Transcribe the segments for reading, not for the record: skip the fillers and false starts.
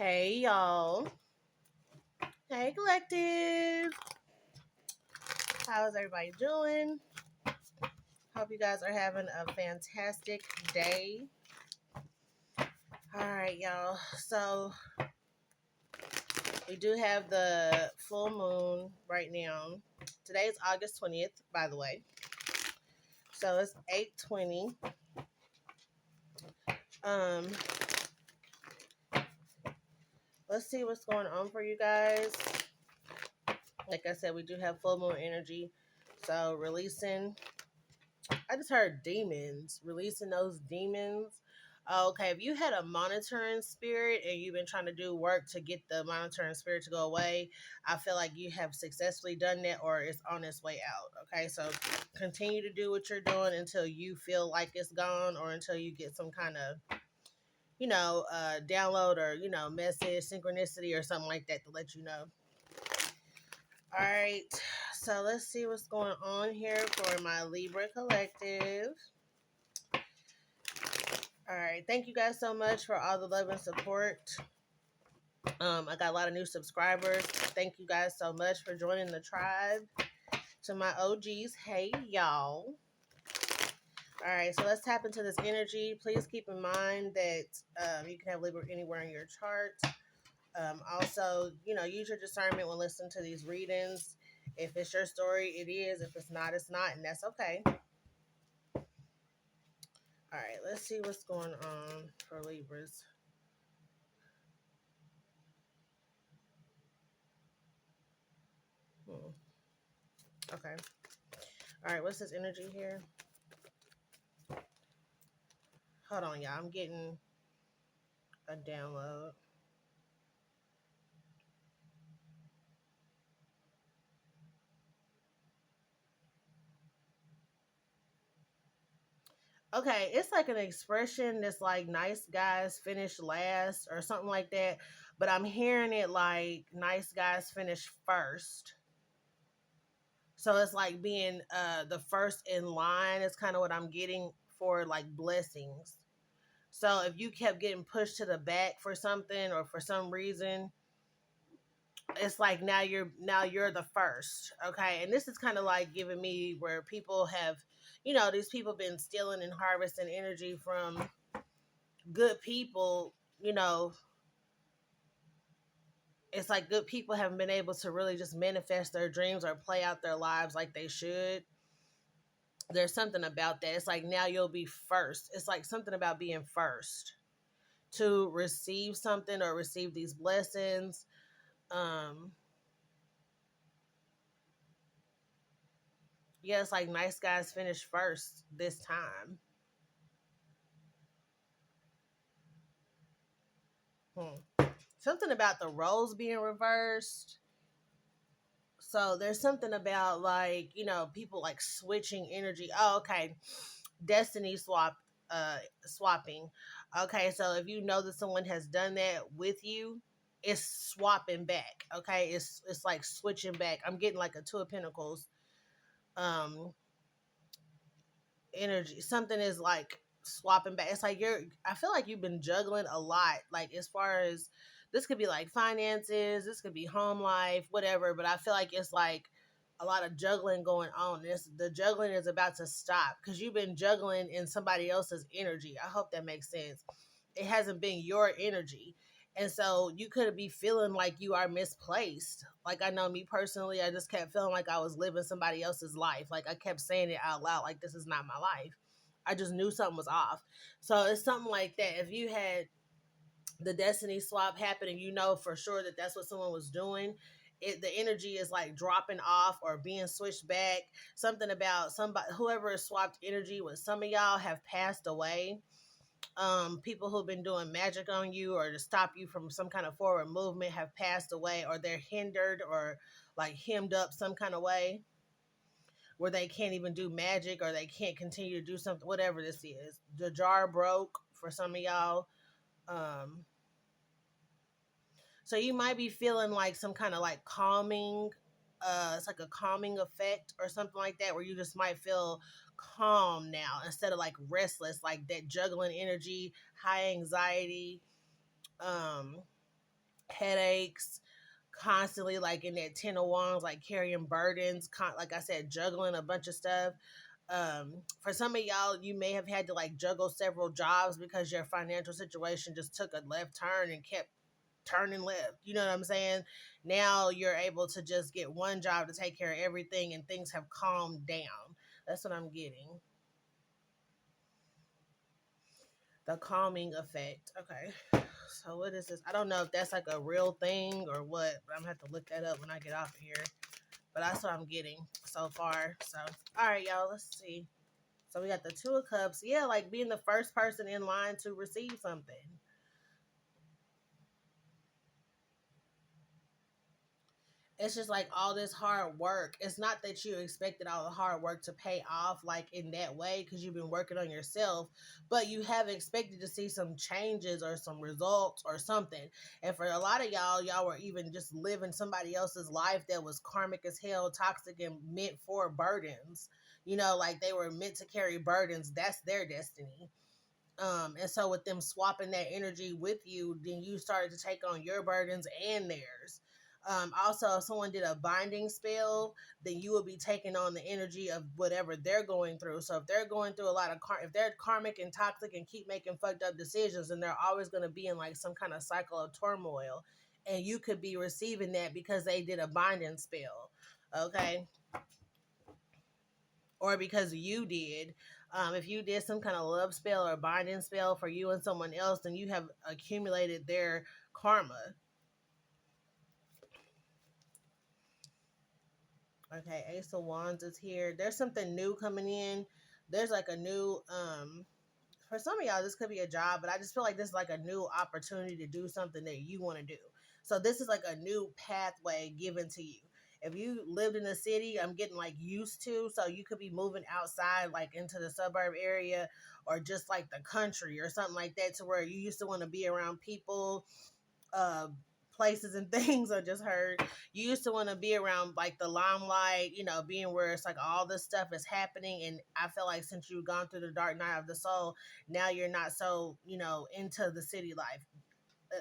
Hey y'all. Hey collective. How's everybody doing? Hope you guys are having a fantastic day. Alright, y'all. So we do have the full moon right now. Today is August 20th, by the way. So it's 8:20. Um, let's see what's going on for you guys. Like I said, we do have full moon energy. So releasing, I just heard demons, releasing those demons. Okay, if you had a monitoring spirit and you've been trying to do work to get the monitoring spirit to go away, I feel like you have successfully done that or it's on its way out. Okay, so continue to do what you're doing until you feel like it's gone or until you get some kind of, download or, message, synchronicity or something like that to let you know. All right, so let's see what's going on here for my Libra collective. All right, thank you guys so much for all the love and support. I got a lot of new subscribers. Thank you guys so much for joining the tribe. To my OGs, hey y'all. All right, so let's tap into this energy. Please keep in mind that you can have Libra anywhere in your chart. Also, use your discernment when listening to these readings. If it's your story, it is. If it's not, it's not, and that's okay. All right, let's see what's going on for Libras. Okay. All right, what's this energy here? Hold on, y'all. I'm getting a download. Okay, it's like an expression that's like nice guys finish last or something like that. But I'm hearing it like nice guys finish first. So it's like being the first in line is kind of what I'm getting for like blessings. So if you kept getting pushed to the back for something or for some reason, it's like now you're the first. Okay, and this is kind of like giving me where people have, these people been stealing and harvesting energy from good people. It's like good people haven't been able to really just manifest their dreams or play out their lives like they should. There's something about that. It's like now you'll be first. It's like something about being first to receive something or receive these blessings. um yeah, it's like nice guys finish first this time. Something about the roles being reversed. So there's something about like, people like switching energy. Oh, okay. Destiny swapping. Okay, so if you know that someone has done that with you, it's swapping back. Okay, it's like switching back. I'm getting like a two of pentacles um energy. Something is like swapping back. It's like I feel like you've been juggling a lot, like as far as this could be like finances, this could be home life, whatever, but I feel like it's like a lot of juggling going on. The juggling is about to stop because you've been juggling in somebody else's energy. I hope that makes sense. It hasn't been your energy. And so you could be feeling like you are misplaced. Like I know me personally, I just kept feeling like I was living somebody else's life. Like I kept saying it out loud, like this is not my life. I just knew something was off. So it's something like that. If you had the destiny swap happen and you know for sure that that's what someone was doing, the energy is like dropping off or being switched back. Something about somebody, whoever swapped energy with some of y'all have passed away. People who've been doing magic on you or to stop you from some kind of forward movement have passed away, or they're hindered or like hemmed up some kind of way where they can't even do magic or they can't continue to do something, whatever this is. The jar broke for some of y'all. um so you might be feeling like some kind of like calming, it's like a calming effect or something like that, where you just might feel calm now instead of like restless, like that juggling energy, high anxiety. um headaches, constantly like in that 10 of wands, like carrying burdens, like I said, juggling a bunch of stuff. For some of y'all, you may have had to like juggle several jobs because your financial situation just took a left turn and kept turning left. You know what I'm saying? Now you're able to just get one job to take care of everything and things have calmed down. That's what I'm getting. The calming effect. Okay. So what is this? I don't know if that's like a real thing or what, but I'm gonna have to look that up when I get off of here. But that's what I'm getting so far. So all right, y'all, let's see. So we got the Two of Cups. Yeah, like being the first person in line to receive something. It's just like all this hard work. It's not that you expected all the hard work to pay off like in that way because you've been working on yourself, but you have expected to see some changes or some results or something. And for a lot of y'all were even just living somebody else's life that was karmic as hell, toxic, and meant for burdens. You know, like they were meant to carry burdens. That's their destiny. And so with them swapping that energy with you, then you started to take on your burdens and theirs. Also, if someone did a binding spell, then you will be taking on the energy of whatever they're going through. So if they're going through a lot of if they're karmic and toxic and keep making fucked up decisions, then they're always going to be in like some kind of cycle of turmoil, and you could be receiving that because they did a binding spell. Okay, or because you did. If you did some kind of love spell or binding spell for you and someone else, then you have accumulated their karma. Okay, Ace of Wands is here. There's something new coming in. There's like a new for some of y'all this could be a job, but I just feel like this is like a new opportunity to do something that you want to do. So this is like a new pathway given to you. If you lived in the city, I'm getting like used to, so you could be moving outside like into the suburb area or just like the country or something like that to where you used to want to be around people, uh places and things. I just heard you used to want to be around like the limelight, you know, being where it's like all this stuff is happening. And I feel like since you've gone through the dark night of the soul, now you're not so, you know, into the city life.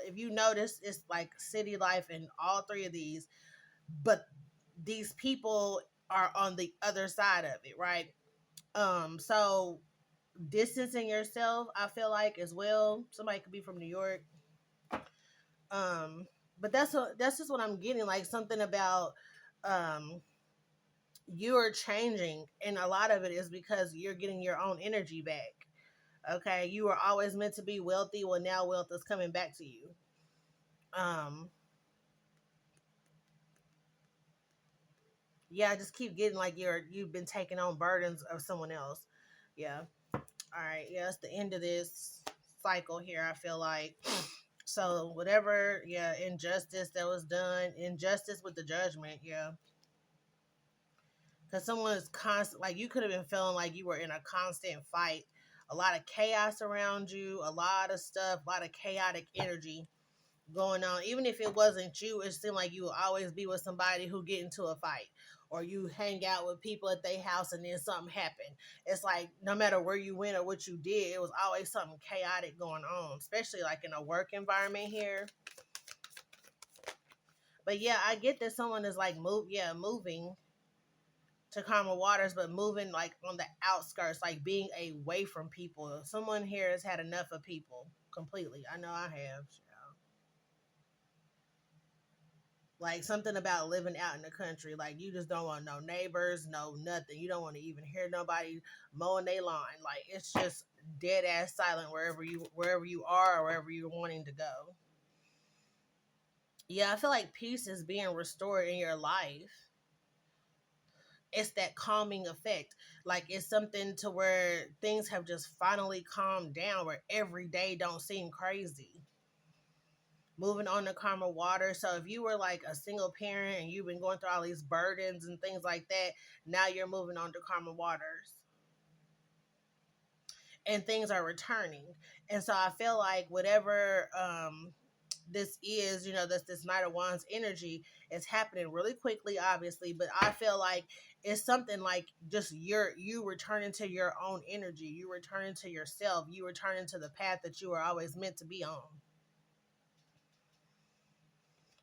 If you notice, it's like city life in all three of these, but these people are on the other side of it, right? So distancing yourself, I feel like as well. Somebody could be from New York. um but that's just what I'm getting, like something about um you are changing, and a lot of it is because you're getting your own energy back. Okay, you were always meant to be wealthy, well now wealth is coming back to you. um yeah, I just keep getting like you've been taking on burdens of someone else. Yeah. All right, yeah, it's the end of this cycle here, I feel like. So whatever, yeah, injustice that was done, injustice with the judgment, yeah. Because someone is constant, like you could have been feeling like you were in a constant fight, a lot of chaos around you, a lot of stuff, a lot of chaotic energy going on. Even if it wasn't you, it seemed like you would always be with somebody who get into a fight, or you hang out with people at their house and then something happened. It's like no matter where you went or what you did, it was always something chaotic going on, especially like in a work environment here. But yeah, I get that someone is like moving to calmer waters, but moving like on the outskirts, like being away from people. Someone here has had enough of people completely. I know I have. Yeah. Like something about living out in the country, like you just don't want no neighbors, no nothing. You don't want to even hear nobody mowing their lawn. Like it's just dead ass silent wherever you are or wherever you're wanting to go. Yeah, I feel like peace is being restored in your life. It's that calming effect. Like it's something to where things have just finally calmed down, where every day don't seem crazy. Moving on to karma water. So if you were like a single parent and you've been going through all these burdens and things like that, now you're moving on to karma waters and things are returning. And so I feel like whatever this is, you know, this Knight of Wands energy is happening really quickly, obviously, but I feel like it's something like just you returning to your own energy, you returning to yourself, you returning to the path that you were always meant to be on.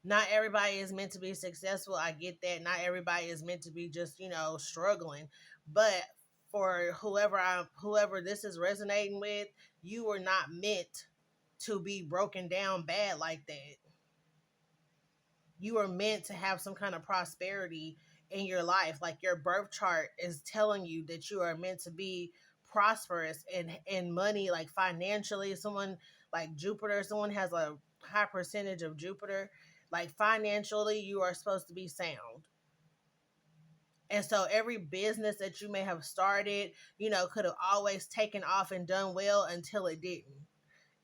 Not everybody is meant to be successful. I get that. Not everybody is meant to be just, struggling. But for whoever this is resonating with, you are not meant to be broken down bad like that. You are meant to have some kind of prosperity in your life. Like your birth chart is telling you that you are meant to be prosperous in money, like financially. Someone like Jupiter, someone has a high percentage of Jupiter, like financially, you are supposed to be sound. And so every business that you may have started, could have always taken off and done well until it didn't,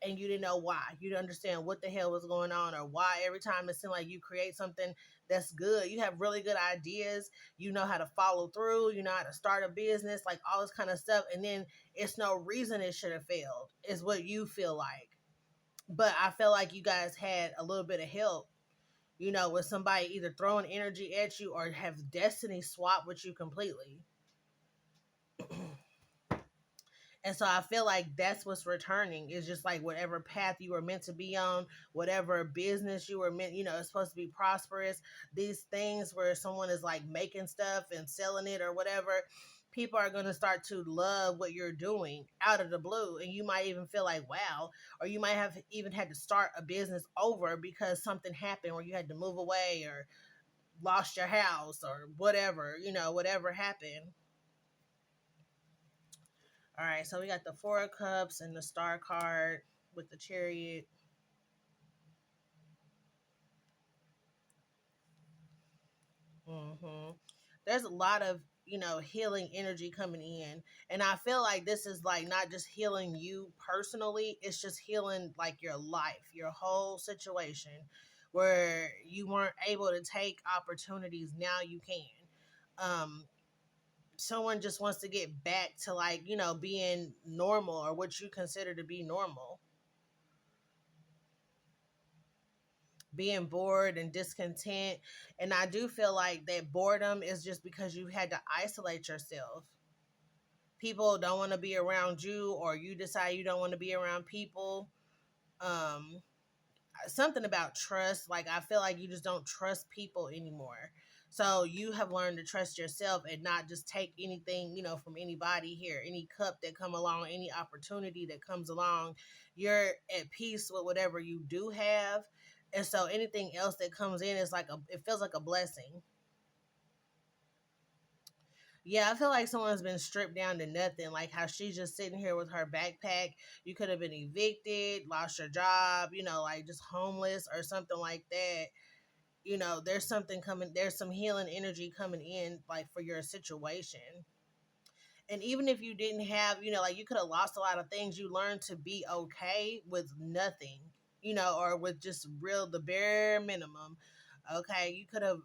and you didn't know why. You didn't understand what the hell was going on, or why every time it seemed like you create something that's good, you have really good ideas, you know how to follow through, you know how to start a business, like all this kind of stuff, and then it's no reason it should have failed, is what you feel like. But I feel like you guys had a little bit of help, with somebody either throwing energy at you or have destiny swap with you completely. And so I feel like that's what's returning, is just like whatever path you were meant to be on, whatever business you were meant, it's supposed to be prosperous. These things where someone is like making stuff and selling it or whatever, people are going to start to love what you're doing out of the blue. And you might even feel like, wow, or you might have even had to start a business over because something happened where you had to move away or lost your house or whatever, whatever happened. All right, so we got the Four of Cups and the Star card with the Chariot. hmm There's a lot of, healing energy coming in. And I feel like this is like not just healing you personally, it's just healing like your life, your whole situation where you weren't able to take opportunities. Now you can. Um, Someone just wants to get back to like, being normal or what you consider to be normal. Being bored and discontent. And I do feel like that boredom is just because you had to isolate yourself. People don't want to be around you, or you decide you don't want to be around people. Um, Something about trust. Like, I feel like you just don't trust people anymore. So you have learned to trust yourself and not just take anything, from anybody here, any cup that come along, any opportunity that comes along. You're at peace with whatever you do have. And so anything else that comes in is like it feels like a blessing. Yeah, I feel like someone's been stripped down to nothing. Like how she's just sitting here with her backpack. You could have been evicted, lost your job, like just homeless or something like that. There's something coming, there's some healing energy coming in, like for your situation. And even if you didn't have, like you could have lost a lot of things, you learned to be okay with nothing, or with just the bare minimum. Okay, you could have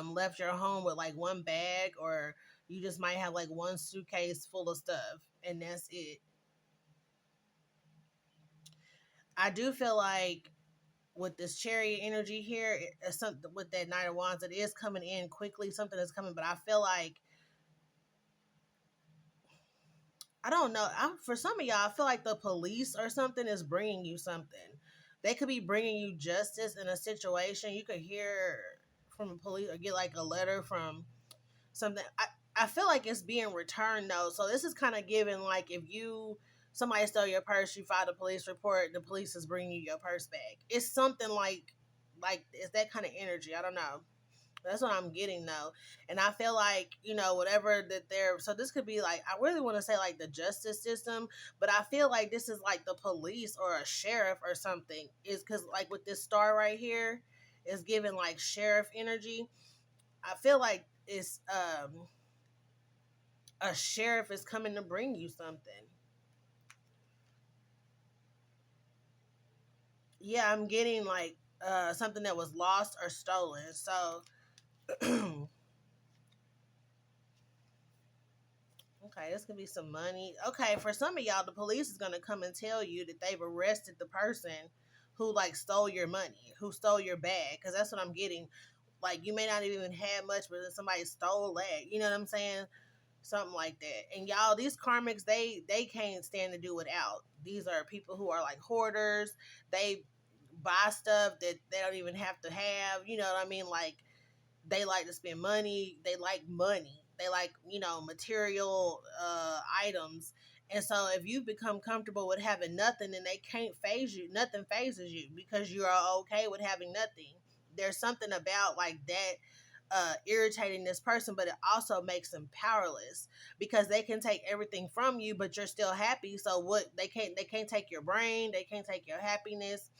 left your home with like one bag, or you just might have like one suitcase full of stuff, and that's it. I do feel like with this chariot energy here, it's something with that Knight of Wands, it is coming in quickly. Something is coming, but I feel like, I don't know. For some of y'all, I feel like the police or something is bringing you something. They could be bringing you justice in a situation. You could hear from the police or get like a letter from something. I feel like it's being returned though. So this is kind of giving like, if somebody stole your purse, you filed a police report, the police is bringing you your purse back. It's something like it's that kind of energy. I don't know. That's what I'm getting though. And I feel like, whatever that they're, so this could be like, I really want to say like the justice system, but I feel like this is like the police or a sheriff or something. Is because like with this star right here, is giving like sheriff energy. I feel like it's a sheriff is coming to bring you something. Yeah, I'm getting like something that was lost or stolen. So okay, this could be some money. Okay, for some of y'all, the police is gonna come and tell you that they've arrested the person who like stole your money, who stole your bag, because that's what I'm getting. Like you may not even have much, but then somebody stole that. You know what I'm saying? Something like that. And y'all, these karmics, they can't stand to do without. These are people who are like hoarders. They buy stuff that they don't even have to have. You know what I mean? Like, they like to spend money. They like money. They like, material items. And so if you become comfortable with having nothing, then they can't phase you. Nothing phases you because you are okay with having nothing. There's something about like that irritating this person, but it also makes them powerless because they can take everything from you, but you're still happy. So what they can't take your brain, they can't take your happiness,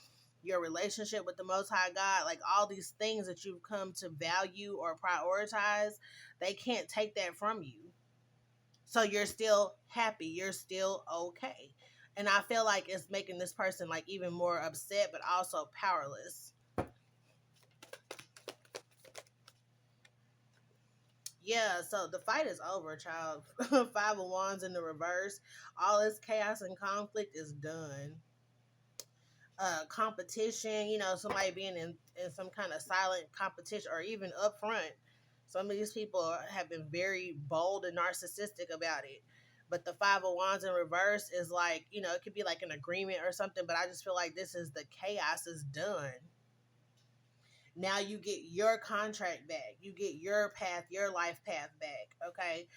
your relationship with the Most High God, like all these things that you've come to value or prioritize, they can't take that from you. So you're still happy, you're still okay. And I feel like it's making this person like even more upset, but also powerless. Yeah, so the fight is over, child. Five of Wands in the reverse. All this chaos and conflict is done. Competition, somebody being in some kind of silent competition or even up front. Some of these people have been very bold and narcissistic about it. But the Five of Wands in reverse is like, it could be like an agreement or something, but I just feel like this is the chaos is done. Now you get your contract back. You get your path, your life path back. Okay.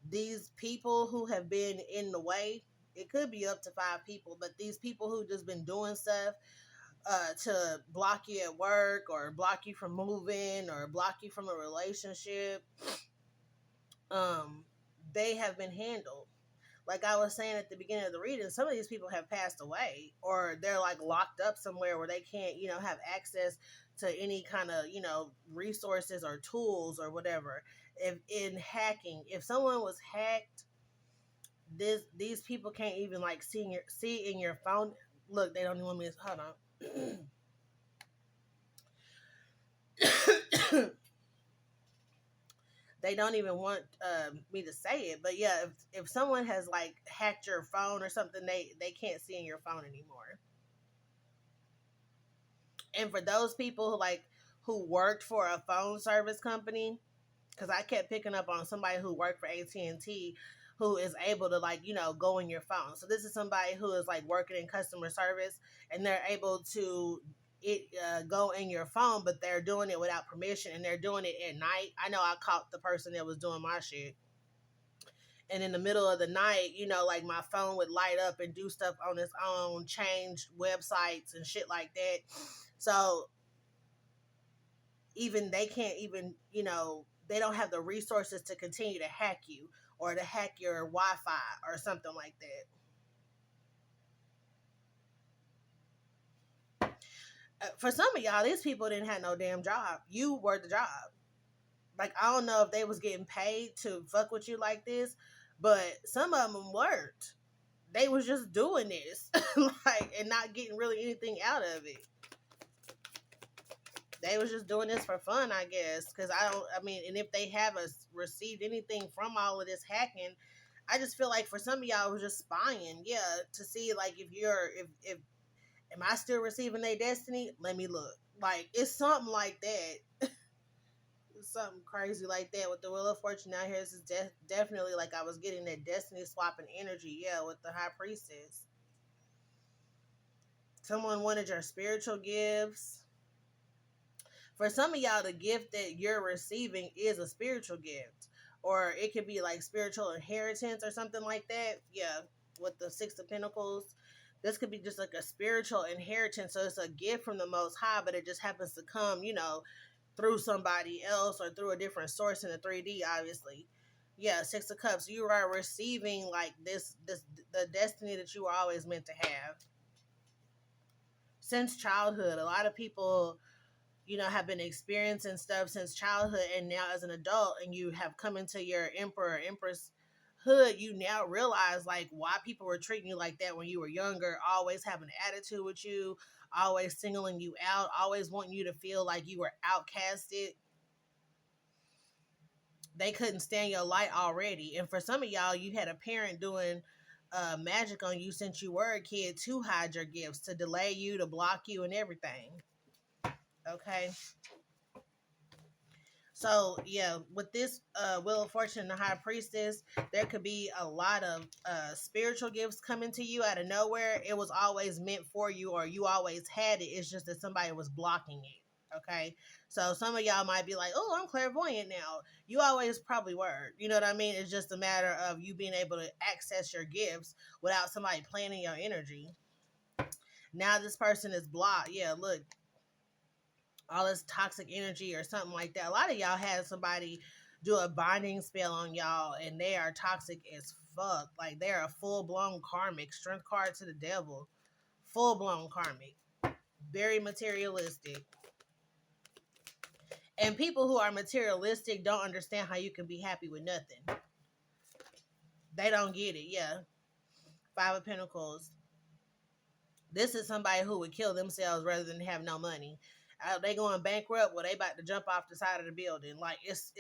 These people who have been in the way, it could be up to five people, but these people who just been doing stuff to block you at work or block you from moving or block you from a relationship, um, they have been handled. Like I was saying at the beginning of the reading, some of these people have passed away or they're like locked up somewhere where they can't, have access to any kind of, resources or tools or whatever. If in hacking, if someone was hacked, these people can't even like see in your phone. Look, they don't even want me to hold on. They don't even want me to say it, but yeah, if someone has like hacked your phone or something, they can't see in your phone anymore. And for those people who worked for a phone service company, because I kept picking up on somebody who worked for AT&T who is able to go in your phone. So this is somebody who is like working in customer service and they're able to go in your phone, but they're doing it without permission and they're doing it at night. I know I caught the person that was doing my shit. And in the middle of the night, like my phone would light up and do stuff on its own, change websites and shit like that. So even they can't even, they don't have the resources to continue to hack you or to hack your Wi-Fi or something like that. For some of y'all, these people didn't have no damn job. You were the job. Like, I don't know if they was getting paid to fuck with you like this, but some of them weren't. They was just doing this, and not getting really anything out of it. They was just doing this for fun, I guess. Because and if they haven't received anything from all of this hacking, I just feel like for some of y'all, it was just spying, yeah, to see like if am I still receiving their destiny? Let me look. Like it's something like that. Something crazy like that with the Wheel of Fortune out here. This is definitely like I was getting that destiny swapping energy, yeah, with the High Priestess. Someone wanted your spiritual gifts. For some of y'all, the gift that you're receiving is a spiritual gift. Or it could be like spiritual inheritance or something like that. Yeah, with the Six of Pentacles. This could be just like a spiritual inheritance. So it's a gift from the Most High, but it just happens to come, through somebody else or through a different source in the 3D, obviously. Yeah, Six of Cups. You are receiving like this the destiny that you were always meant to have. Since childhood, a lot of people have been experiencing stuff since childhood, and now as an adult, and you have come into your emperor, empress hood, you now realize like why people were treating you like that when you were younger, always having an attitude with you, always singling you out, always wanting you to feel like you were outcasted. They couldn't stand your light already. And for some of y'all, you had a parent doing magic on you since you were a kid to hide your gifts, to delay you, to block you, and everything. Okay. So yeah, with this Wheel of Fortune and the High Priestess, there could be a lot of spiritual gifts coming to you out of nowhere. It was always meant for you, or you always had it. It's just that somebody was blocking it. Okay, so some of y'all might be like, "Oh, I'm clairvoyant now." You always probably were. You know what I mean? It's just a matter of you being able to access your gifts without somebody planning your energy. Now this person is blocked. Yeah, look, all this toxic energy or something like that. A lot of y'all had somebody do a binding spell on y'all and they are toxic as fuck. Like they're a full blown karmic, strength card to the devil. Full blown karmic. Very materialistic. And people who are materialistic don't understand how you can be happy with nothing. They don't get it, yeah. Five of Pentacles. This is somebody who would kill themselves rather than have no money. They going bankrupt. Well, they about to jump off the side of the building. Like it's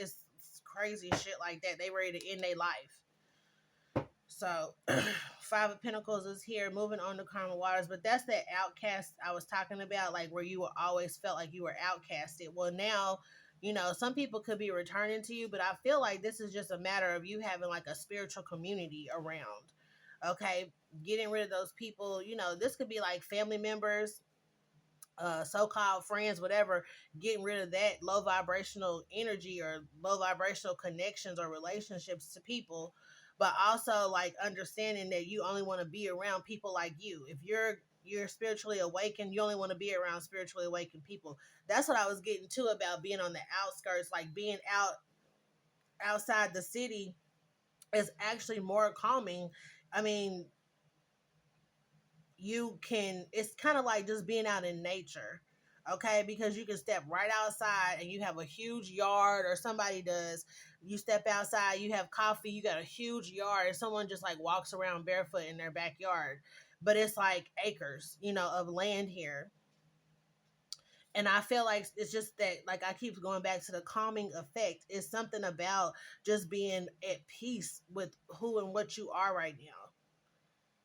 crazy shit like that. They ready to end their life. So, Five of Pentacles is here, moving on to Karma Waters. But that's that outcast I was talking about, like where you were always felt like you were outcasted. Well, now, some people could be returning to you, but I feel like this is just a matter of you having like a spiritual community around. Okay, getting rid of those people. This could be like family members, so-called friends, whatever, getting rid of that low vibrational energy or low vibrational connections or relationships to people, but also like understanding that you only want to be around people like you. If you're spiritually awakened, you only want to be around spiritually awakened people. That's what I was getting to about being on the outskirts, like being outside the city is actually more calming. I mean, it's kind of like just being out in nature, okay, because you can step right outside and you have a huge yard, or somebody does. You step outside, you have coffee, you got a huge yard, and someone just like walks around barefoot in their backyard, but it's like acres, of land here. And I feel like it's just that, like, I keep going back to the calming effect. It's something about just being at peace with who and what you are right now.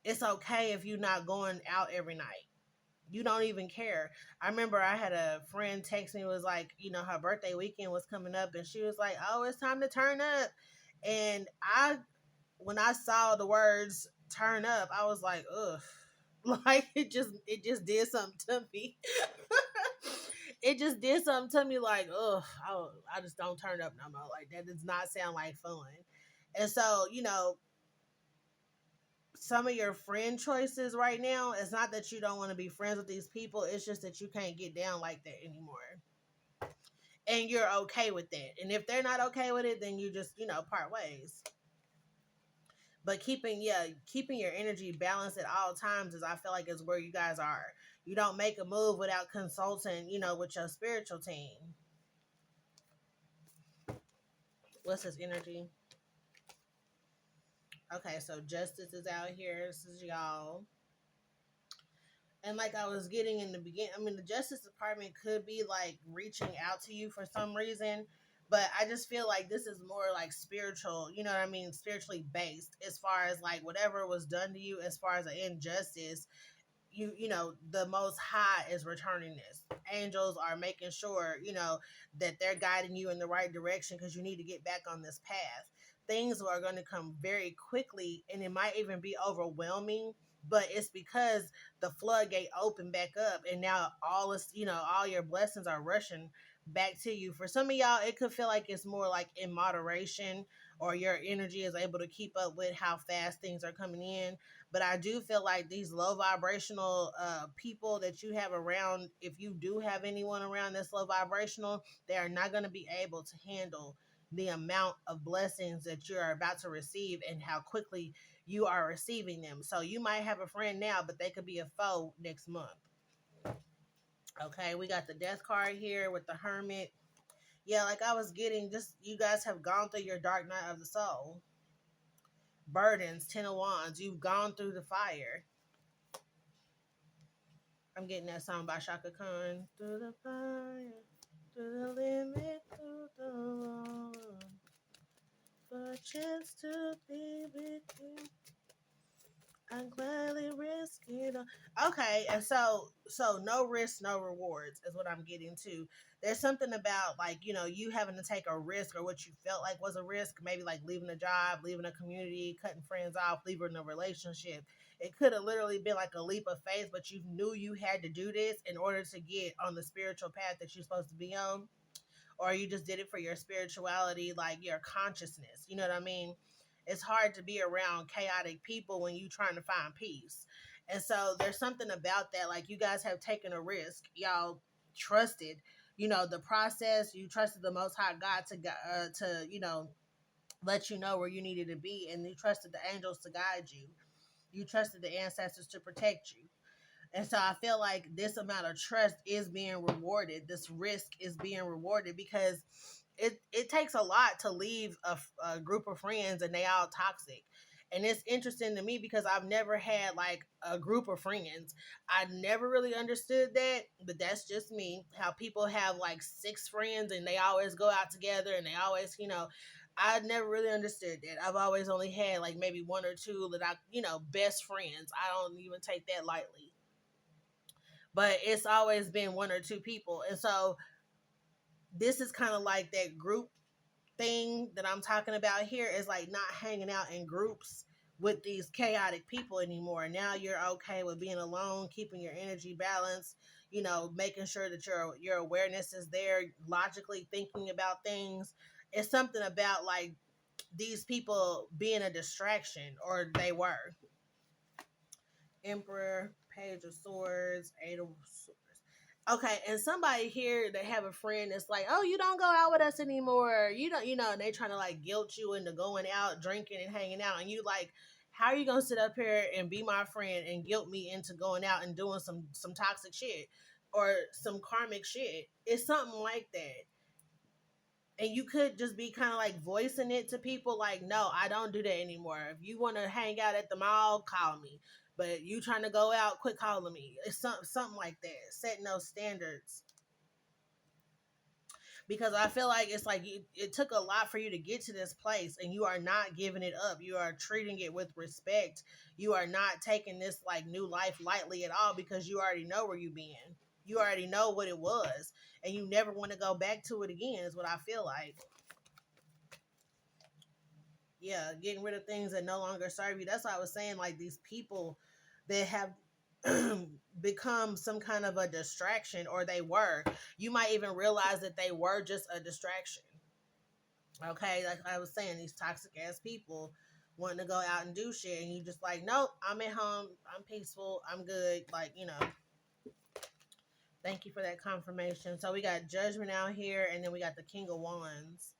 It's okay if you're not going out every night. You don't even care. I remember I had a friend text me, was like, her birthday weekend was coming up, and she was like, "Oh, it's time to turn up." And when I saw the words "turn up," I was like, "Ugh." Like it just did something to me. It just did something to me, like, ugh, I just don't turn up no more. Like, that does not sound like fun. And so, some of your friend choices right now, it's not that you don't want to be friends with these people, it's just that you can't get down like that anymore. And you're okay with that. And if they're not okay with it, then you just, part ways. But keeping your energy balanced at all times is, I feel like, is where you guys are. You don't make a move without consulting, with your spiritual team. What's his energy? Okay, so Justice is out here. This is y'all. And like I was getting in the beginning, I mean, the Justice Department could be like reaching out to you for some reason, but I just feel like this is more like spiritual, you know what I mean? Spiritually based, as far as like whatever was done to you, as far as an injustice. The Most High is returning this. Angels are making sure, that they're guiding you in the right direction, because you need to get back on this path. Things are going to come very quickly, and it might even be overwhelming, but it's because the floodgate opened back up, and now all your blessings are rushing back to you. For some of y'all, it could feel like it's more like in moderation, or your energy is able to keep up with how fast things are coming in. But I do feel like these low vibrational people that you have around, if you do have anyone around that's low vibrational, they are not going to be able to handle the amount of blessings that you're about to receive and how quickly you are receiving them. So you might have a friend now, but they could be a foe next month. Okay, we got the Death card here with the Hermit. Yeah, like I was getting, just you guys have gone through your dark night of the soul. Burdens, 10 of Wands, you've gone through the fire. I'm getting that song by Shaka Khan. Through the fire, through the limit, through the wall, for a chance to be with you. I gladly risk it all. Okay, and so no risk, no rewards is what I'm getting to. There's something about like, you having to take a risk or what you felt like was a risk, maybe like leaving a job, leaving a community, cutting friends off, leaving a relationship. It could have literally been like a leap of faith, but you knew you had to do this in order to get on the spiritual path that you're supposed to be on, or you just did it for your spirituality, like your consciousness. You know what I mean? It's hard to be around chaotic people when you're trying to find peace. And so there's something about that. Like, you guys have taken a risk. Y'all trusted, the process. You trusted the Most High God to let you know where you needed to be, and you trusted the angels to guide you. You trusted the ancestors to protect you. And so I feel like this amount of trust is being rewarded. This risk is being rewarded because it takes a lot to leave a group of friends and they all toxic. And it's interesting to me because I've never had like a group of friends. I never really understood that, but that's just me. How people have like six friends and they always go out together and they always, I never really understood that. I've always only had like maybe one or two that best friends. I don't even take that lightly, but it's always been one or two people. And so this is kind of like that group thing that I'm talking about here, is like not hanging out in groups with these chaotic people anymore. Now you're okay with being alone, keeping your energy balanced, making sure that your awareness is there, logically thinking about things. It's something about like these people being a distraction, or they were. Emperor, Page of Swords, Eight of Swords. Okay, and somebody here that have a friend that's like, oh, you don't go out with us anymore. You don't, and they trying to like guilt you into going out, drinking and hanging out. And you like, how are you gonna sit up here and be my friend and guilt me into going out and doing some toxic shit or some karmic shit? It's something like that. And you could just be kind of like voicing it to people like, no, I don't do that anymore. If you want to hang out at the mall, call me. But you trying to go out, quit calling me. It's something like that. Setting those standards. Because I feel like it's like it took a lot for you to get to this place, and you are not giving it up. You are treating it with respect. You are not taking this like new life lightly at all, because you already know where you been. You already know what it was, and you never want to go back to it again, is what I feel like. Yeah, getting rid of things that no longer serve you. That's why I was saying, like, these people that have become some kind of a distraction, or they were. You might even realize that they were just a distraction. Okay, like I was saying, these toxic ass people wanting to go out and do shit, and you just like, nope, I'm at home, I'm peaceful, I'm good. Like, thank you for that confirmation. So we got Judgment out here, and then we got the King of Wands.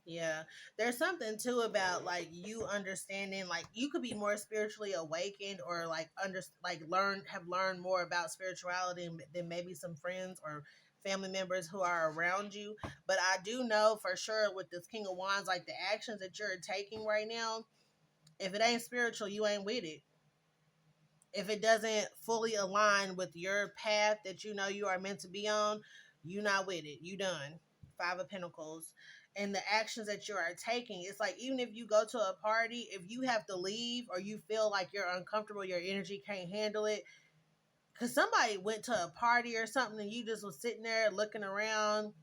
Yeah, there's something too about like you understanding, like you could be more spiritually awakened, or like have learned more about spirituality than maybe some friends or family members who are around you. But I do know for sure with this King of Wands, like the actions that you're taking right now, if it ain't spiritual, you ain't with it. If it doesn't fully align with your path that you know you are meant to be on, you not with it. You done. Five of Pentacles. And the actions that you are taking, it's like even if you go to a party, if you have to leave or you feel like you're uncomfortable, your energy can't handle it, because somebody went to a party or something and you just was sitting there looking around,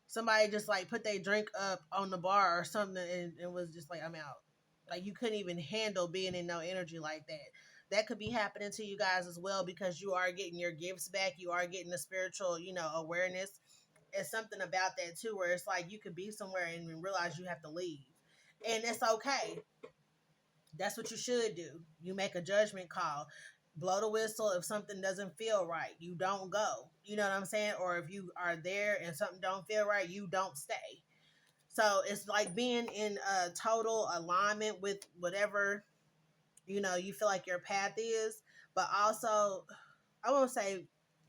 somebody just like put their drink up on the bar or something, and it was just like, I'm out. Like you couldn't even handle being in no energy like that. That could be happening to you guys as well, because you are getting your gifts back. You are getting the spiritual, awareness. It's something about that too, where it's like you could be somewhere and realize you have to leave. And it's okay. That's what you should do. You make a judgment call. Blow the whistle if something doesn't feel right. You don't go. You know what I'm saying? Or if you are there and something don't feel right, you don't stay. So it's like being in a total alignment with whatever, you feel like your path is. But also, I won't say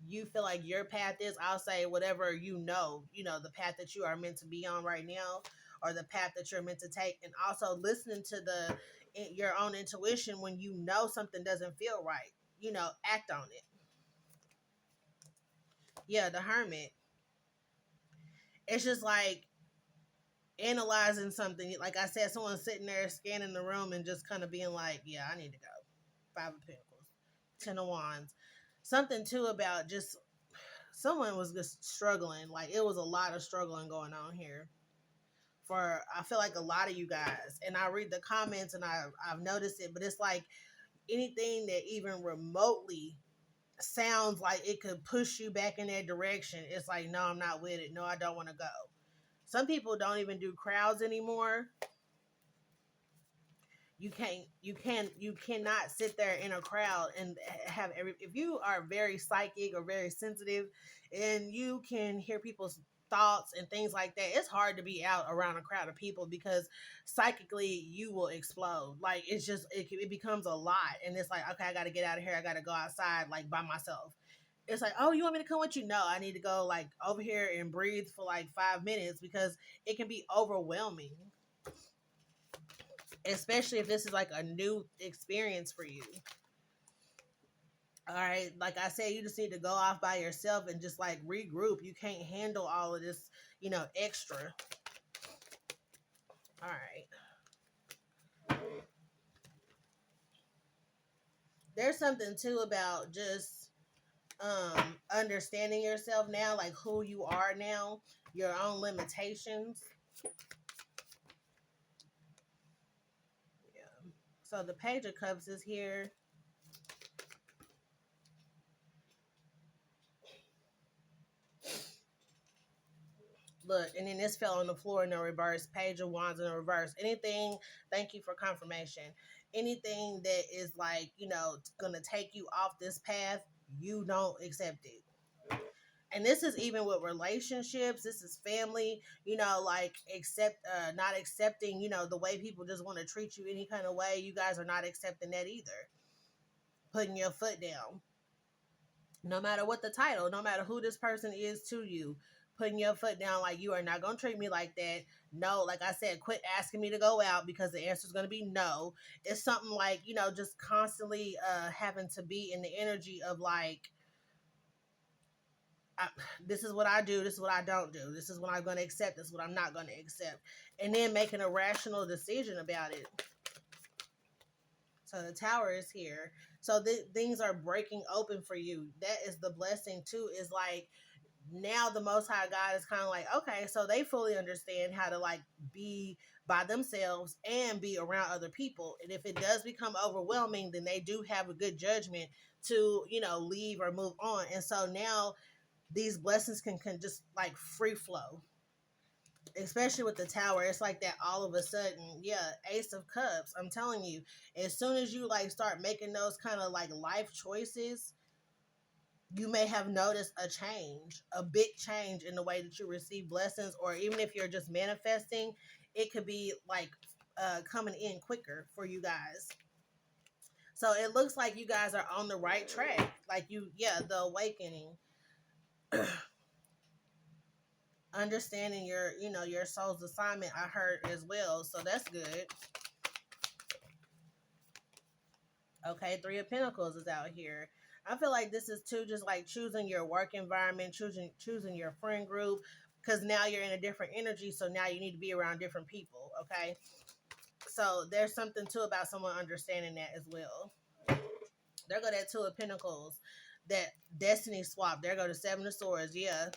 you feel like your path is, I'll say whatever the path that you are meant to be on right now, or the path that you're meant to take. And also listening to your own intuition when you know something doesn't feel right. Act on it. Yeah, the Hermit. It's just like analyzing something. Like I said, someone sitting there scanning the room and just kind of being like, yeah, I need to go. Five of Pentacles, Ten of Wands. Something too about just someone was just struggling. Like it was a lot of struggling going on here for I feel like a lot of you guys. And I read the comments and I've noticed it, but it's like anything that even remotely sounds like it could push you back in that direction. It's like, no, I'm not with it. No, I don't want to go. Some people don't even do crowds anymore. You cannot sit there in a crowd and have if you are very psychic or very sensitive and you can hear people's thoughts and things like that, it's hard to be out around a crowd of people because psychically you will explode. Like it's just it becomes a lot and it's like, okay, I got to get out of here, I got to go outside like by myself. It's like, oh, you want me to come with you? No, I need to go like over here and breathe for like 5 minutes because it can be overwhelming, especially if this is like a new experience for you. All right, like I said, you just need to go off by yourself and just like regroup. You can't handle all of this, extra. All right. There's something too about just understanding yourself now, like who you are now, your own limitations. Yeah. So the Page of Cups is here. Look, and then this fell on the floor in the reverse. Page of Wands in the reverse. Anything, thank you for confirmation. Anything that is like, gonna take you off this path, you don't accept it. And this is even with relationships. This is family. Like not accepting. The way people just want to treat you any kind of way. You guys are not accepting that either. Putting your foot down. No matter what the title, no matter who this person is to you, putting your foot down like you are not going to treat me like that. No, like I said, quit asking me to go out because the answer is going to be no. It's something like, just constantly having to be in the energy of like, this is what I do, this is what I don't do, this is what I'm going to accept, this is what I'm not going to accept. And then making a rational decision about it. So the Tower is here. So things are breaking open for you. That is the blessing too, is like, now the Most High God is kind of like, okay, so they fully understand how to like be by themselves and be around other people. And if it does become overwhelming, then they do have a good judgment to, leave or move on. And so now these blessings can just like free flow. Especially with the Tower, it's like that all of a sudden, yeah, Ace of Cups. I'm telling you, as soon as you like start making those kind of like life choices, you may have noticed a big change in the way that you receive blessings, or even if you're just manifesting, it could be like coming in quicker for you guys. So it looks like you guys are on the right track. Like the awakening, understanding your soul's assignment, I heard as well. So that's good. Okay, Three of Pentacles is out here. I feel like this is too just like choosing your work environment, choosing your friend group, because now you're in a different energy. So now you need to be around different people. Okay, so there's something too about someone understanding that as well. There go that Two of Pentacles, that destiny swap. There go the Seven of Swords. Yeah,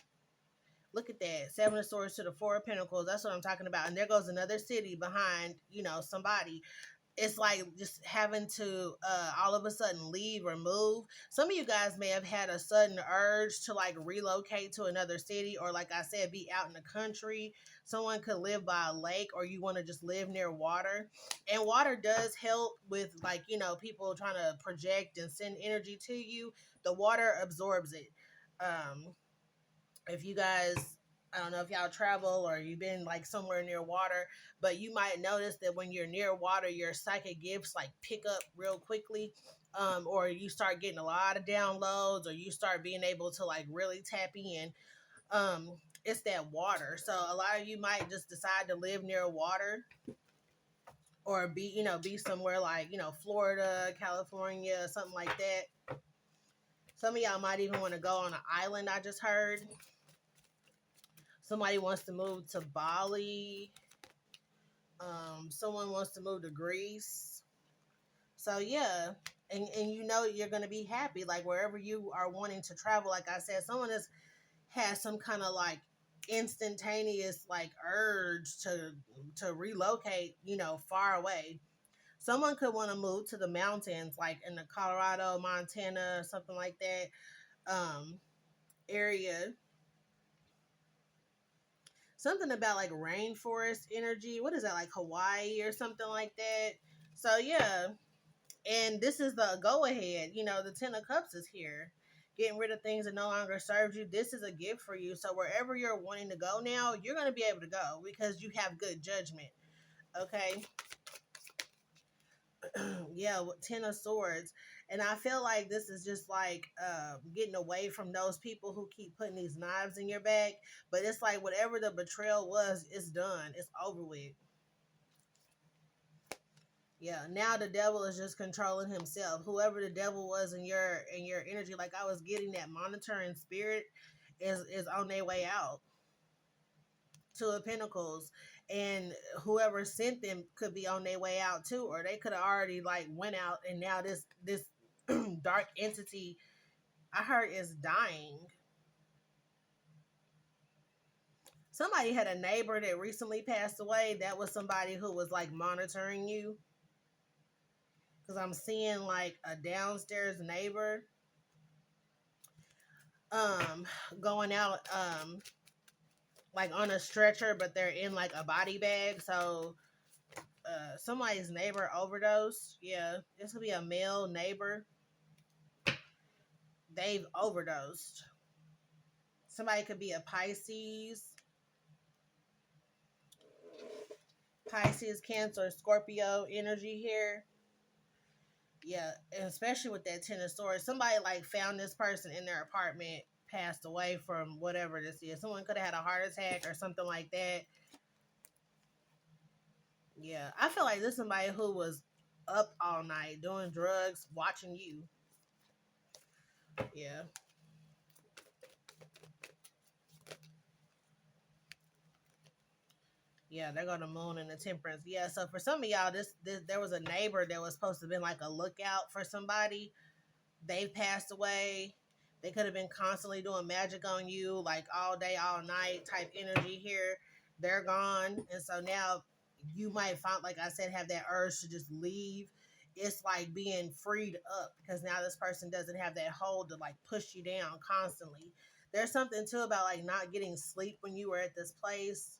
look at that. Seven of Swords to the Four of Pentacles. That's what I'm talking about. And there goes another city behind, somebody. It's like just having to all of a sudden leave or move. Some of you guys may have had a sudden urge to like relocate to another city, or like I said, be out in the country. Someone could live by a lake, or you want to just live near water. And water does help with like, people trying to project and send energy to you. The water absorbs it. If you guys, I don't know if y'all travel or you've been like somewhere near water, but you might notice that when you're near water, your psychic gifts like pick up real quickly. Or you start getting a lot of downloads, or you start being able to like really tap in. It's that water. So a lot of you might just decide to live near water, or be somewhere like, Florida, California, something like that. Some of y'all might even want to go on an island, I just heard. Somebody wants to move to Bali. Someone wants to move to Greece. So yeah, and you know you're gonna be happy, like wherever you are wanting to travel. Like I said, someone has some kind of like instantaneous like urge to relocate, you know, far away. Someone could want to move to the mountains, like in the Colorado, Montana, something like that area. Something about like rainforest energy. What is that, like Hawaii or something like that? So yeah, and this is the go ahead. You know, the Ten of Cups is here. Getting rid of things that no longer serves you. This is a gift for you. So wherever you're wanting to go now, you're going to be able to go because you have good judgment. Okay. Yeah, with Ten of Swords. And I feel like this is just like getting away from those people who keep putting these knives in your back. But it's like whatever the betrayal was, it's done. It's over with. Yeah, now the devil is just controlling himself. Whoever the devil was in your energy, like I was getting that monitoring spirit is on their way out. Two of Pentacles, and whoever sent them could be on their way out too, or they could have already like went out, and now this dark entity I heard is dying. Somebody had a neighbor that recently passed away. That was somebody who was like monitoring you, because I'm seeing like a downstairs neighbor um going out like on a stretcher, but they're in like a body bag. So somebody's neighbor overdosed. Yeah, this could be a male neighbor. They've overdosed. Somebody could be a Pisces, Cancer, Scorpio energy here. Yeah, and especially with that Ten of Swords, somebody like found this person in their apartment, passed away from whatever this is. Someone could have had a heart attack or something like that. Yeah, I feel like this is somebody who was up all night doing drugs, watching you. Yeah. Yeah, they're gonna moon in the temperance. Yeah, so for some of y'all, this there was a neighbor that was supposed to have been like a lookout for somebody. They've passed away. They could have been constantly doing magic on you, like all day, all night type energy here. They're gone. And so now you might find, like I said, have that urge to just leave. It's like being freed up because now this person doesn't have that hold to like push you down constantly. There's something too about like not getting sleep when you were at this place.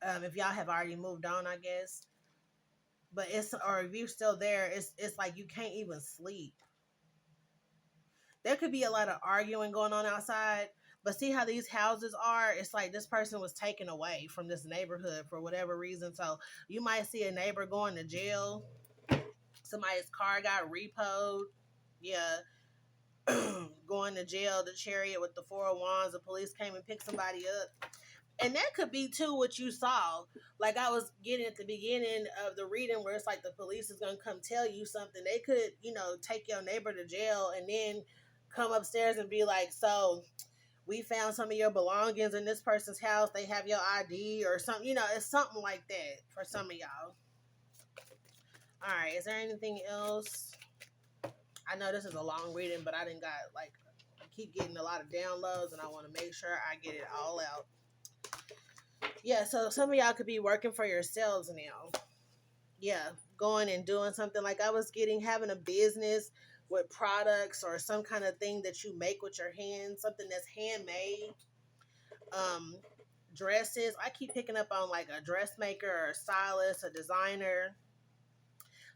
If y'all have already moved on, I guess. But it's, or if you're still there, it's like you can't even sleep. There could be a lot of arguing going on outside, but see how these houses are? It's like this person was taken away from this neighborhood for whatever reason. So you might see a neighbor going to jail. Somebody's car got repoed. Yeah. Going to jail, the chariot with the four of wands, the police came and picked somebody up. And that could be too what you saw. Like I was getting at the beginning of the reading where it's like the police is gonna come tell you something. They could, you know, take your neighbor to jail and then come upstairs and be like, so we found some of your belongings in this person's house. They have your ID or something, you know, it's something like that for some of y'all. All right, is there anything else? I know this is a long reading, but I didn't got like I keep getting a lot of downloads and I want to make sure I get it all out. Yeah, so some of y'all could be working for yourselves now. Yeah, going and doing something like I was having a business with products or some kind of thing that you make with your hands, something that's handmade. Um, Dresses. I keep picking up on like a dressmaker or a stylist, a designer,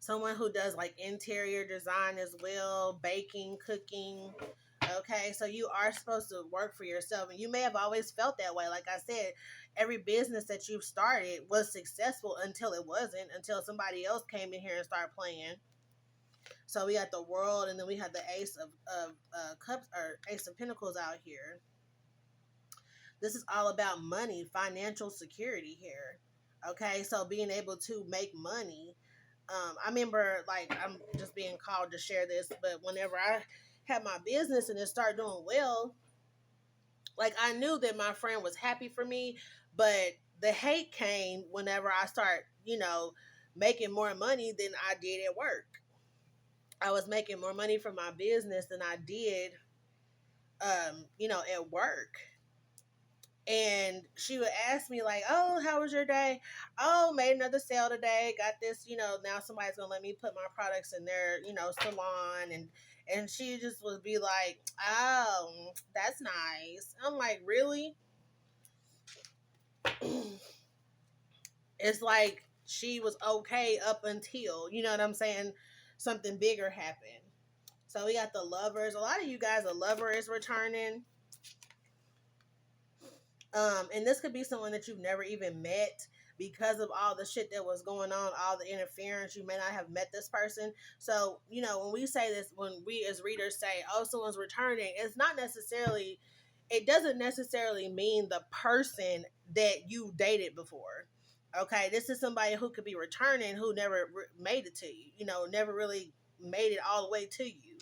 someone who does like interior design as well, baking, cooking. Okay, so you are supposed to work for yourself, and you may have always felt that way. Like I said, every business that you've started was successful until it wasn't, until somebody else came in here and started playing. So we got the world, and then we have the Ace of Cups or Ace of Pentacles out here. This is all about money, financial security here. Okay, so being able to make money. I remember, like, I'm just being called to share this, but whenever I had my business and it started doing well, like I knew that my friend was happy for me, but the hate came whenever I start, making more money than I did at work. I was making more money from my business than I did, at work. And she would ask me like, "Oh, how was your day? Oh, made another sale today. Got this, now somebody's gonna let me put my products in their, salon." And she just would be like, "Oh, that's nice." I'm like, "Really?" It's like she was okay up until, you know what I'm saying, something bigger happened. So we got the lovers. A lot of you guys, a lover is returning. And this could be someone that you've never even met because of all the shit that was going on, all the interference. You may not have met this person. So, when we say this, when we as readers say, "Oh, someone's returning," it doesn't necessarily mean the person that you dated before. Okay, this is somebody who could be returning who never made it to you, never really made it all the way to you.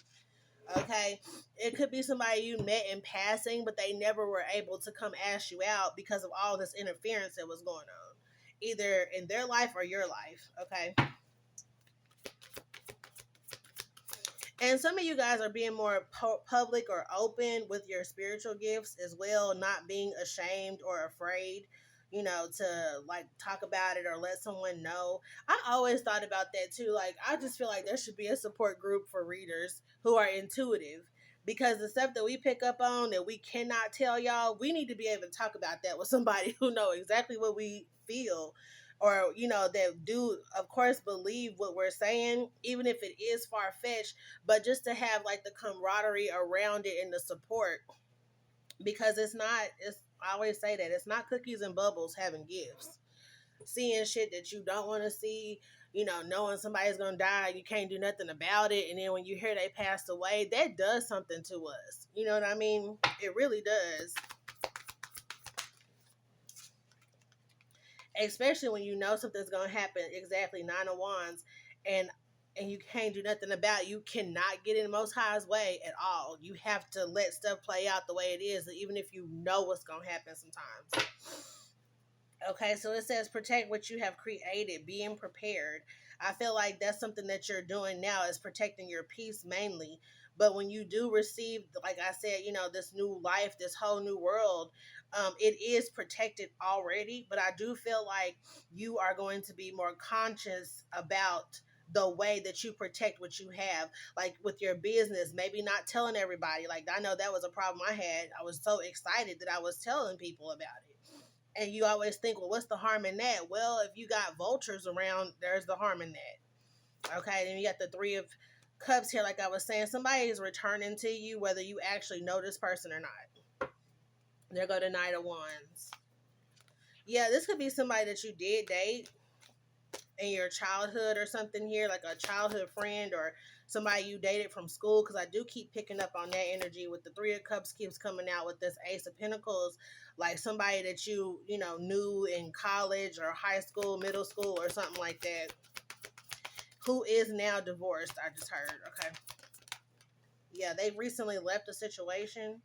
Okay, it could be somebody you met in passing, but they never were able to come ask you out because of all this interference that was going on, either in their life or your life. Okay, and some of you guys are being more public or open with your spiritual gifts as well, not being ashamed or afraid, to like talk about it or let someone know. I always thought about that too. Like, I just feel like there should be a support group for readers who are intuitive, because the stuff that we pick up on that we cannot tell y'all, we need to be able to talk about that with somebody who know exactly what we feel, or that do of course believe what we're saying, even if it is far-fetched, but just to have like the camaraderie around it and the support, because I always say that it's not cookies and bubbles having gifts. Seeing shit that you don't want to see, knowing somebody's gonna die, you can't do nothing about it, and then when you hear they passed away, that does something to us. You know what I mean? It really does. Especially when you know something's gonna happen. Exactly, 9 of Wands, and you can't do nothing about it. You cannot get in the Most High's way at all. You have to let stuff play out the way it is, even if you know what's gonna happen sometimes. Okay, so it says protect what you have created, being prepared. I feel like that's something that you're doing now, is protecting your peace mainly. But when you do receive, like I said, this new life, this whole new world, it is protected already. But I do feel like you are going to be more conscious about the way that you protect what you have, like with your business, maybe not telling everybody. Like, I know that was a problem I had. I was so excited that I was telling people about it. And you always think, well, what's the harm in that? Well, if you got vultures around, there's the harm in that. Okay, then you got the Three of Cups here. Like I was saying, somebody is returning to you, whether you actually know this person or not. There go the Knight of Wands. Yeah, this could be somebody that you did date in your childhood or something here, like a childhood friend or somebody you dated from school, because I do keep picking up on that energy with the Three of Cups keeps coming out with this Ace of Pentacles, like somebody that knew in college or high school, middle school, or something like that, who is now divorced. I just heard. Okay, yeah, they recently left a situation,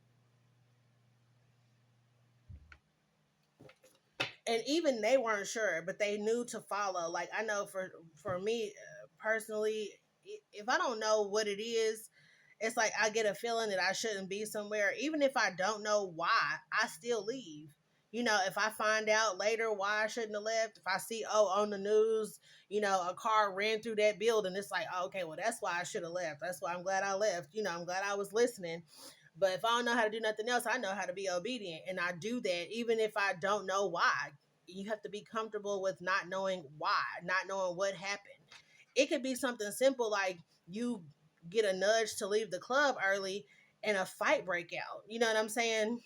and even they weren't sure, but they knew to follow. Like, I know for me personally, if I don't know what it is, it's like I get a feeling that I shouldn't be somewhere. Even if I don't know why, I still leave. If I find out later why I shouldn't have left, if I see, on the news, a car ran through that building, it's like, oh, okay, well, that's why I should have left. That's why I'm glad I left. I'm glad I was listening. But if I don't know how to do nothing else, I know how to be obedient. And I do that even if I don't know why. You have to be comfortable with not knowing why, not knowing what happened. It could be something simple like you get a nudge to leave the club early and a fight break out. You know what I'm saying?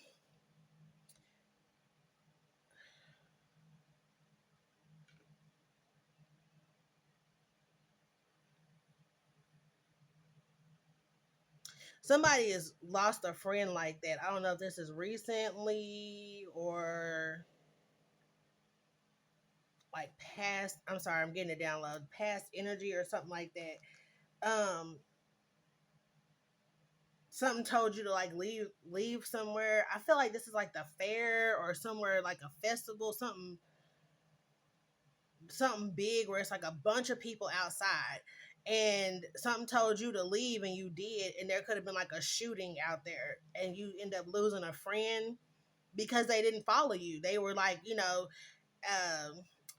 Somebody has lost a friend like that. I don't know if this is recently or like past. I'm sorry, I'm getting a download. Past energy or something like that. something told you to like leave somewhere. I feel like this is like the fair or somewhere like a festival, something big where it's like a bunch of people outside, and something told you to leave and you did, and there could have been like a shooting out there and you end up losing a friend because they didn't follow you. They were like, um,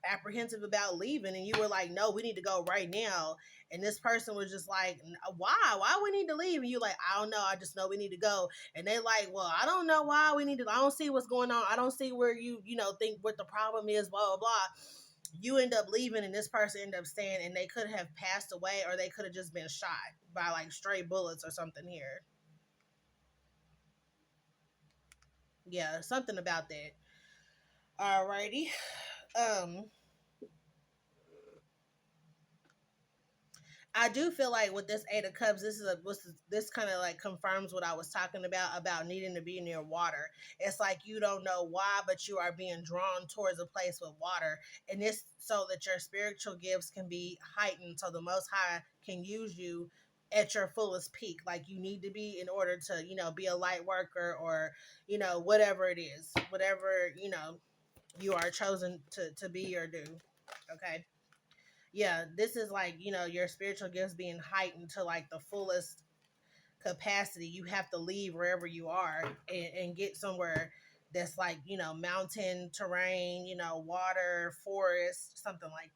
apprehensive about leaving, and you were like, no, we need to go right now. And this person was just like, why we need to leave? And you like, I don't know, I just know we need to go. And they like, well, I don't know why we need to, I don't see what's going on, I don't see where you think what the problem is, blah blah blah. You end up leaving, and this person end up staying, and they could have passed away, or they could have just been shot by like stray bullets or something here. Yeah, something about that. Alrighty. um I do feel like with this Eight of Cups, this kind of like confirms what I was talking about needing to be near water. It's like you don't know why, but you are being drawn towards a place with water, and this so that your spiritual gifts can be heightened, so the Most High can use you at your fullest peak, like you need to be in order to be a light worker, or whatever it is, whatever you are chosen to be or do. Okay. Yeah, this is like your spiritual gifts being heightened to like the fullest capacity. You have to leave wherever you are, and get somewhere that's like mountain terrain, water, forest, something like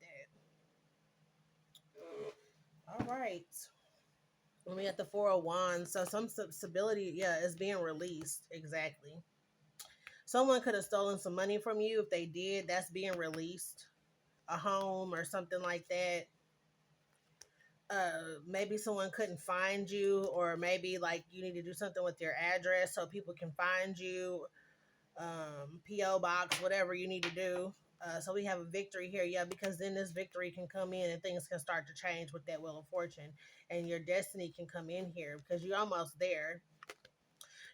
that. All right. When we got the Four of Wands, so some stability, yeah, is being released. Exactly. Someone could have stolen some money from you. If they did, that's being released. A home or something like that. Maybe someone couldn't find you, or maybe like you need to do something with your address so people can find you. PO box, whatever you need to do. So we have a victory here, yeah, because then this victory can come in and things can start to change with that Wheel of Fortune, and your destiny can come in here because you're almost there.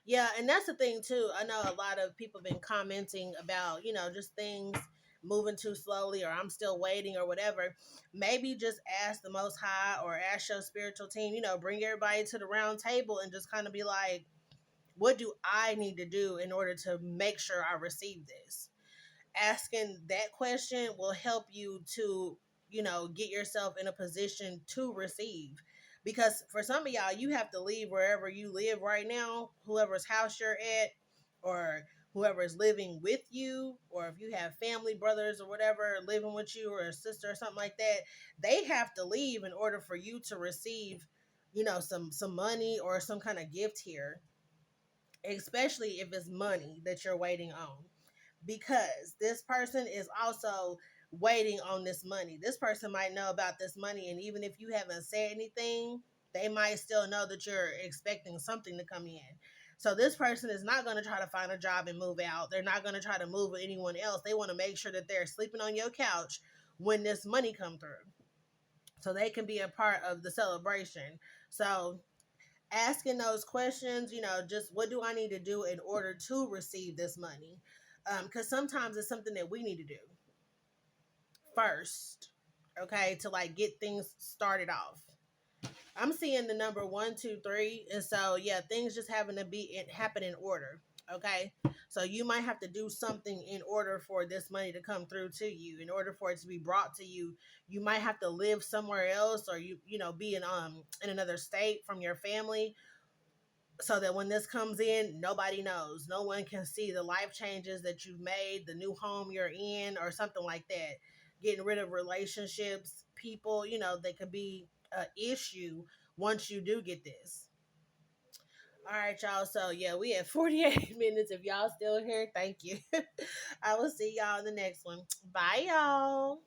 Yeah, and that's the thing too. I know a lot of people have been commenting about, just things moving too slowly, or I'm still waiting, or whatever. Maybe just ask the Most High or ask your spiritual team, bring everybody to the round table and just kind of be like, what do I need to do in order to make sure I receive this? Asking that question will help you to, get yourself in a position to receive. Because for some of y'all, you have to leave wherever you live right now, whoever's house you're at, or whoever is living with you, or if you have family, brothers, or whatever living with you, or a sister, or something like that, they have to leave in order for you to receive, some money or some kind of gift here, especially if it's money that you're waiting on, because this person is also waiting on this money. This person might know about this money, and even if you haven't said anything, they might still know that you're expecting something to come in. So this person is not going to try to find a job and move out. They're not going to try to move with anyone else. They want to make sure that they're sleeping on your couch when this money come through, so they can be a part of the celebration. So asking those questions, just what do I need to do in order to receive this money? Because sometimes it's something that we need to do first, okay, to like get things started off. I'm seeing the number 1, 2, 3, and so yeah, things just having to happen in order. Okay, so you might have to do something in order for this money to come through to you. In order for it to be brought to you, you might have to live somewhere else, or be in another state from your family, so that when this comes in, nobody knows. No one can see the life changes that you've made, the new home you're in, or something like that. Getting rid of relationships, people, they could be an issue once you do get this. All right, y'all. So, yeah, we have 48 minutes. If y'all still here, thank you. I will see y'all in the next one. Bye, y'all.